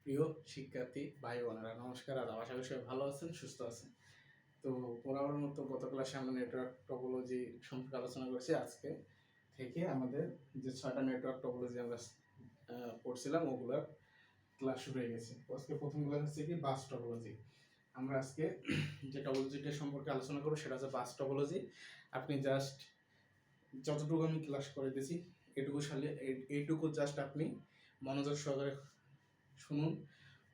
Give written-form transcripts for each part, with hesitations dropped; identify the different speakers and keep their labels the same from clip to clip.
Speaker 1: প্রিয় শিক্ষার্থী ভাই বোনেরা, নমস্কার। আশা করি সবাই ভালো আছেন, সুস্থ আছেন। তো বরাবর মতো গত ক্লাসে আমরা নেটওয়ার্ক টপোলজি সম্পর্কে আলোচনা করেছি। আজকে থেকে আমাদের যে 6টা নেটওয়ার্ক টপোলজি আমরা পড়ছিলাম, ওগুলোর ক্লাস শুরু হয়ে গেছে। আজকে প্রথম ক্লাস হচ্ছে কি বাস টপোলজি। আমরা আজকে যে টপোলজিটা সম্পর্কে আলোচনা করবো সেটা হচ্ছে বাস টপোলজি। আপনি জাস্ট যতটুকু আমি ক্লাস করে দিয়েছি এইটুকু জাস্ট আপনি মনোযোগ সহকারে শুনুন,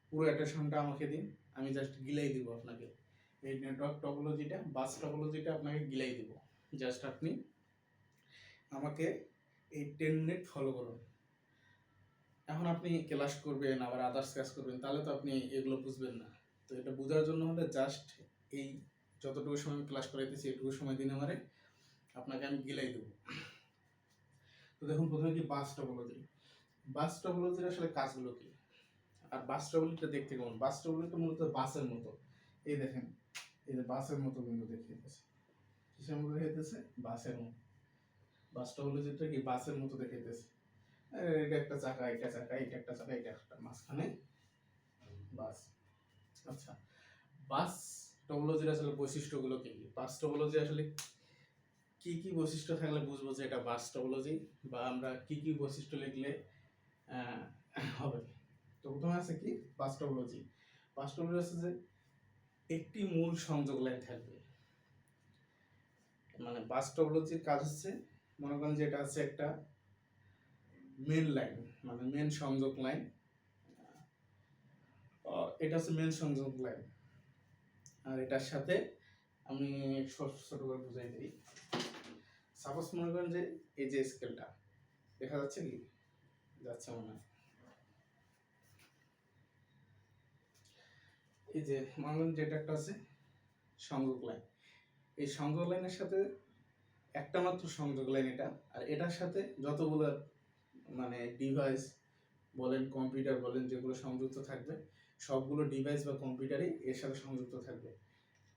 Speaker 1: পুরো অ্যাটেনশনটা আমাকে দিন। আমি জাস্ট গিলাই দিব আপনাকে এই নেটওয়ার্ক টপোলজিটা, বাস টপোলজিটা আপনাকে গিলাই দিব। জাস্ট আপনি আমাকে এই 10 মিনিট ফলো করুন। এখন আপনি ক্লাস করবেন, আবার আদার্স কাজ করবেন, তাহলে তো আপনি এগুলো বুঝবেন না। তো এটা বোঝার জন্য হলে জাস্ট এই যতটুকু সময় আমি ক্লাস করাইতেছি এটুকু সময় দিন আমারে, আপনাকে আমি গিলাই দেবো। তো দেখুন, প্রথমে কি বাস টপোলজি। বাস টপোলজির আসলে কাজগুলো কি, আর বাস টপোলজিটা দেখতে কেমন? বাস টপোলজিটা মূলত বাসের মতো। এই দেখেন, এই যে বাসের মতো কিন্তু দেখাইতেছে। কিসের মতো দেখাইতেছে? বাসের মতো। বাস টপোলজিটা কি বাসের মতো দেখাইতেছে। এটা একটা চাকা, এটা চাকা, এটা একটা চাকা, এটা একটা, মাঝখানে বাস। আচ্ছা, বাস টপোলজির আসলে বৈশিষ্ট্যগুলো কি? বাস টপোলজি আসলে কি কি বৈশিষ্ট্য থাকলে বুঝবো যে এটা বাস টপোলজি, বা আমরা কি কি বৈশিষ্ট্য লিখলে হবে? তো প্রথমে আছে কি বাস টপোলজি। বাস টপোলজি আছে যে একটি মূল সংযোগ লাইন থাকবে। মানে বাস টপোলজির কাজ হচ্ছে, মনে করেন যে এটা আছে একটা মেন লাইন, মানে মেন সংযোগ লাইন। এটা হচ্ছে মেন সংযোগ লাইন, আর এটার সাথে আমি ছোট করে বুঝাই দিই। সাপোজ মনে করেন যে এই যে স্কেলটা দেখা যাচ্ছে, কি যাচ্ছে মনে হয়, এই যে মনে করেন যে এটা একটা আছে সংযোগ লাইন। এই সংযোগ লাইনের সাথে একটা মাত্র সংযোগ লাইন এটা, আর এটার সাথে যতগুলো মানে ডিভাইস বলেন, কম্পিউটার বলেন, যেগুলো সংযুক্ত থাকবে, সবগুলো ডিভাইস বা কম্পিউটারই এর সাথে সংযুক্ত থাকবে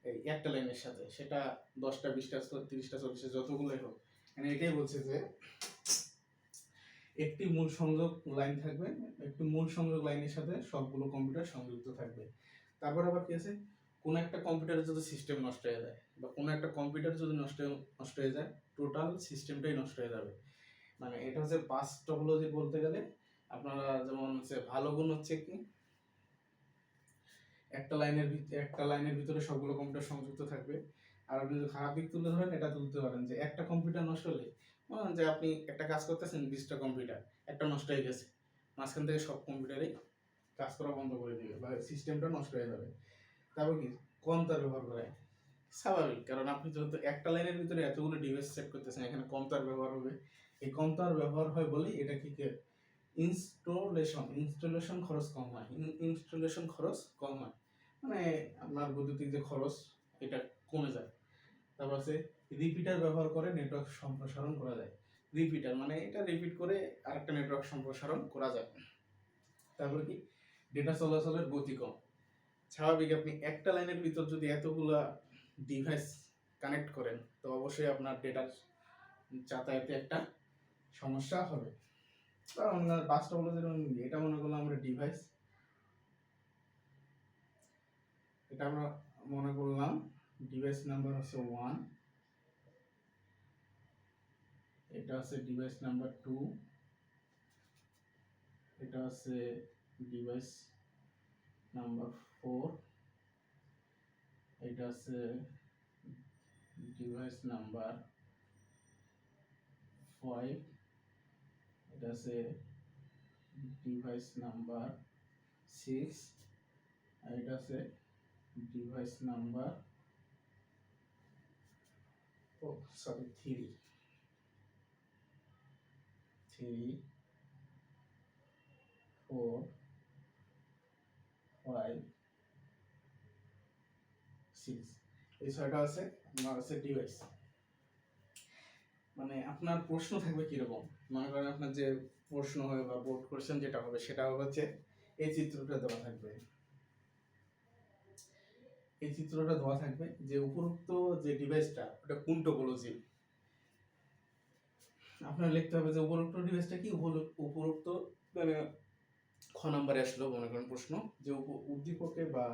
Speaker 1: এই একটা লাইনের সাথে। সেটা 10টা 20টা 30টা 40টা যতগুলোই হোক। মানে এটাই বলছে যে একটি মূল সংযোগ লাইন থাকবে, একটি মূল সংযোগ লাইনের সাথে সবগুলো কম্পিউটার সংযুক্ত থাকবে। তারপর আবার কি আছে, কোনো একটা কম্পিউটারের যদি সিস্টেম নষ্ট হয়ে যায়, বা কোনো একটা কম্পিউটার যদি নষ্ট হয়ে যায়, টোটাল সিস্টেমটাই নষ্ট হয়ে যাবে। মানে এটা হচ্ছে বাস টপোলজি বলতে গেলে। আপনারা যেমন হচ্ছে ভালো গুণ হচ্ছে কি, একটা লাইনের ভিতরে সবগুলো কম্পিউটার সংযুক্ত থাকবে। আর আপনি যদি খারাপ দিক তুলে ধরেন, এটা তুলতে পারেন যে একটা কম্পিউটার নষ্ট হলে, মনে যে আপনি একটা কাজ করতেছেন, 20টা কম্পিউটার, একটা নষ্ট হয়ে গেছে, মাঝখান থেকে সব কম্পিউটারই কাজ করা বন্ধ করে দিবে বা সিস্টেমটা নষ্ট হয়ে যাবে। তারপর কি, কম তার ব্যবহার করে, স্বাভাবিক, কারণ আপনি যেহেতু একটা লাইনের ভিতরে এতগুলো ডিভাইস সেট করতেছেন, এখানে কম তার ব্যবহার হবে। এই কম তার ব্যবহার হয় বলেই এটা কি ইনস্টলেশন খরচ কম হয়। ইনস্টলেশন খরচ কম হয়, মানে আপনার বৈদ্যুতিক যে খরচ, এটা কমে যায়। তারপর আছে রিপিটার ব্যবহার করে নেটওয়ার্ক সম্প্রসারণ করা যায়। রিপিটার মানে এটা রিপিট করে আরেকটা নেটওয়ার্ক সম্প্রসারণ করা যায়। তারপরে কি, ডেটা চলাচলের গতি কম। স্বাভাবিক, আপনি একটা লাইনের ভিতর যদি এতগুলা ডিভাইস কানেক্ট করেন, তো অবশ্যই আপনার ডেটার যাতায়াতে একটা সমস্যা হবে। কারণ বাসটা হলো যেরকম, এটা মনে করলাম আমরা ডিভাইস, এটা আমরা মনে করলাম ডিভাইস নাম্বার হচ্ছে 1, এটা হচ্ছে ডিভাইস নাম্বার 2, এটা হচ্ছে ডিভাইস নাম্বার 4, এটা হচ্ছে ডিভাইস নাম্বার 5, এটা হচ্ছে ডিভাইস নাম্বার 6, আর এটা হচ্ছে ডিভাইস নাম্বার 3, 4, 5, 6। এই 6টা আছে আপনার হচ্ছে ডিভাইস। মানে আপনার প্রশ্ন থাকবে কিরকম, মনে করেন আপনার যে প্রশ্ন হবে বা বোর্ড কোশ্চেন যেটা হবে, সেটা হচ্ছে এই চিত্রটা দেওয়া থাকবে। এই চিত্রটা দেওয়া থাকবে যে উপরোক্ত যে ডিভাইসটা, ওটা কোন টপোলজি। আপনার লিখতে হবে যে উপরোক্ত ডিভাইসটা কি, উপরোক্ত মানে খ নম্বরে আসলো মনে করেন প্রশ্ন যে উদ্দীপকে বা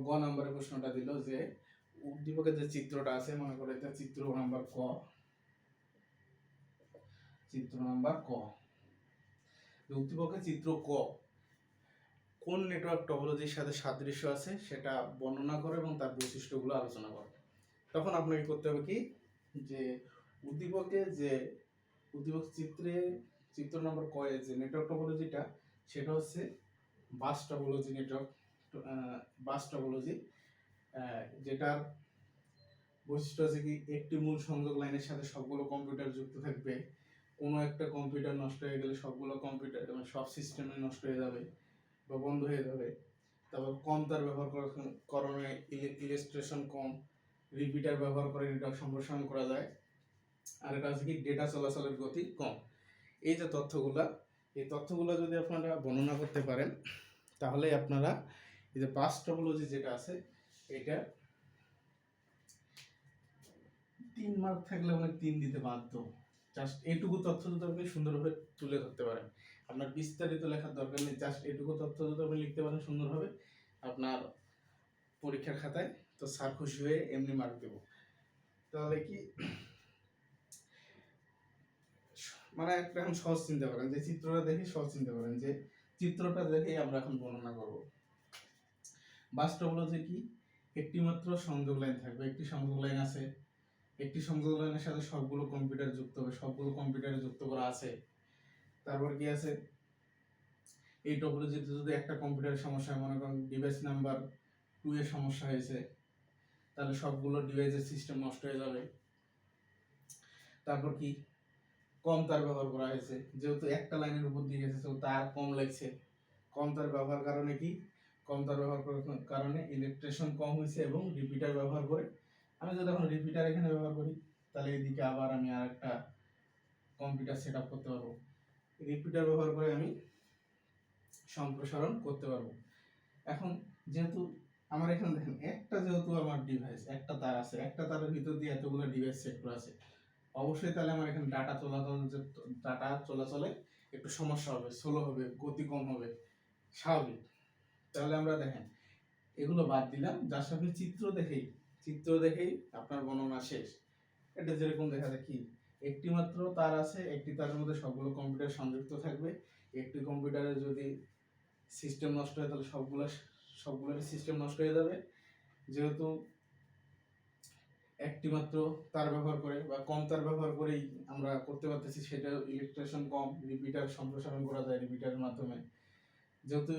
Speaker 1: গ নম্বরের প্রশ্নটা দিল যে উদ্দীপকের যে চিত্রটা আছে মনে করে এটা চিত্র নাম্বার ক, চিত্র নাম্বার ক। উদ্দীপকের চিত্র ক কোন নেটওয়ার্ক টপোলজির সাথে সাদৃশ্য আছে সেটা বর্ণনা করে এবং তার বৈশিষ্ট্যগুলো আলোচনা করে। তখন আপনাকে করতে হবে কি যে উদ্দীপকে যে উদ্দীপক চিত্র নম্বর ক এর যে নেটওয়ার্ক টপোলজিটা সেটা হচ্ছে bus topology network, bus topology, যেটার বৈশিষ্ট্য আছে কি একটি মূল সংযোগ লাইনের সাথে সবগুলো কম্পিউটার যুক্ত থাকবে, কোনো একটা কম্পিউটার নষ্ট হয়ে গেলে সবগুলো কম্পিউটার মানে সব সিস্টেমে নষ্ট হয়ে যাবে বা বন্ধ হয়ে যাবে। তারপর কম তার ব্যবহার করার কারণে ইলাস্ট্রেশন কম, রিপিটার ব্যবহার করে নেটওয়ার্ক সম্প্রসারণ করা যায়, আর এটা হচ্ছে কি ডেটা চলাচলের গতি কম। এই যে তথ্যগুলা, এই তথ্যগুলো যদি আপনারা বর্ণনা করতে পারেন তাহলে আপনারা এই যে বাস টপোলজি যেটা আছে এটা 3 মার্ক থাকলে অনেক 3 দিতে বাধ্য। জাস্ট এইটুকু তথ্য যদি আপনি সুন্দরভাবে তুলে ধরতে পারেন, আপনার বিস্তারিত লেখার দরকার নেই, জাস্ট এইটুকু তথ্য যদি আপনি লিখতে পারেন সুন্দরভাবে আপনার পরীক্ষার খাতায়, তো স্যার খুশি হয়ে এমনি মার্ক দেব। তাহলে কি মানে একটা এখন সহজ চিন্তা করেন যে চিত্রটা দেখে সহজ চিন্তা করেন যে চিত্রটা দেখে আমরা এখন বর্ণনা করব। বাস টপোলজি কি একটি মাত্র সংযোগ লাইন থাকবে, একটি সংযোগ লাইন আছে, একটি সংযোগ লাইনের সাথে সবগুলো কম্পিউটার যুক্ত হবে, সবগুলো কম্পিউটারে যুক্ত করা আছে। তারপর কি আছে এই টপোলজিতে যদি একটা কম্পিউটারের সমস্যা হয়, মনে করেন ডিভাইস নাম্বার 2 এর সমস্যা হয়েছে, তাহলে সবগুলো ডিভাইসের সিস্টেম নষ্ট হয়ে যাবে। তারপর কি কম তার ব্যবহার করা হয়েছে, যেহেতু একটা লাইনের উপর দিয়ে গেছে তো তার কম লাগছে, কম তার ব্যবহার কারণে কি কম তার ব্যবহার করার কারণে ইলেকট্রেশন কম হয়েছে এবং রিপিটার ব্যবহার করে, আমি যদি এখন রিপিটার এখানে ব্যবহার করি তাহলে এদিকে আবার আমি আর একটা কম্পিউটার সেট আপ করতে পারবো, রিপিটার ব্যবহার করে আমি সম্প্রসারণ করতে পারবো। এখন যেহেতু আমার এখানে দেখেন একটা যেহেতু আমার ডিভাইস একটা তার আছে, একটা তারের ভিতর দিয়ে এতগুলো ডিভাইস সেক্টর আছে, অবশ্যই তাহলে আমার এখানে ডাটা চলাচলে একটু সমস্যা হবে, স্লো হবে, গতি কম হবে, স্বাভাবিক। তাহলে আমরা দেখেন এগুলো বাদ দিলাম, জাস্ট আপনি চিত্র দেখেই আপনার বর্ণনা শেষ। এটা যেরকম দেখা যায় কি একটি মাত্র তার আছে, একটি তারের মধ্যে সবগুলো কম্পিউটার সংযুক্ত থাকবে, একটি কম্পিউটারে যদি সিস্টেম নষ্ট হয় তাহলে সবগুলোর সিস্টেম নষ্ট হয়ে যাবে। যেহেতু একটি মাত্র তার ব্যবহার করে বা কম তার ব্যবহার করেই আমরা করতে পারতেছি, সেটা ইলেকট্রেশন কম, রিপিটার সম্প্রসারণ করা যায় রিপিটারের মাধ্যমে। যেহেতু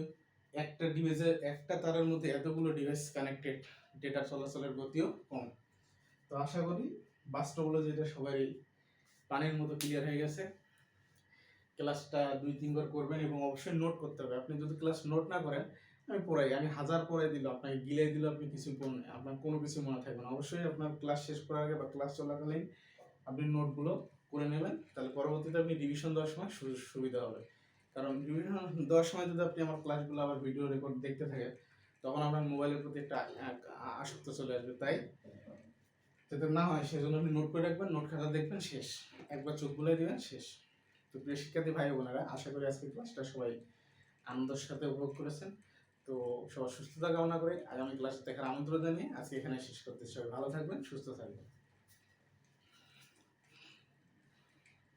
Speaker 1: একটা ডিভাইসের একটা তারের মধ্যে এতগুলো ডিভাইস কানেক্টেড, ডেটা চলাচলের গতিও কম। তো আশা করি বাস টপোলজিটা সবাই পানির মতো ক্লিয়ার হয়ে গেছে। ক্লাসটা 2-3 বার করবেন এবং অবশ্যই নোট করতে হবে। আপনি যদি ক্লাস নোট না করেন, আমি পড়াই, আমি 1000 পড়াই দিল আপনাকে গিলাই দিল, আপনি কিছু আপনার কোনো কিছু মনে থাকবে না। অবশ্যই আপনার ক্লাস শেষ করার আগে বা ক্লাস চলাকালীন আপনি নোটগুলো করে নেবেন, তাহলে পরবর্তীতে আপনি রিভিশন দেওয়ার সময় সুবিধা হবে। কারণ রিভিশন দেওয়ার সময় যদি আপনি আমার ক্লাসগুলো আবার ভিডিও রেকর্ড দেখতে থাকেন তখন আপনার মোবাইলের প্রতি একটা আসক্ত চলে আসবে। তাই যাতে না হয় সেজন্য আপনি নোট করে রাখবেন, নোট খাতা দেখবেন, শেষ একবার চোখ বুলাই দিবেন, শেষ। তো প্রিয় শিক্ষার্থী ভাই বোনেরা, আশা করি আজকে ক্লাসটা সবাই আনন্দের সাথে উপভোগ করেছেন। তো সবার সুস্থতা কামনা করে আগামী ক্লাসে দেখার আমন্ত্রণ জানিয়ে আজকে এখানে শেষ করতে, সবাই ভালো থাকবেন, সুস্থ থাকবেন।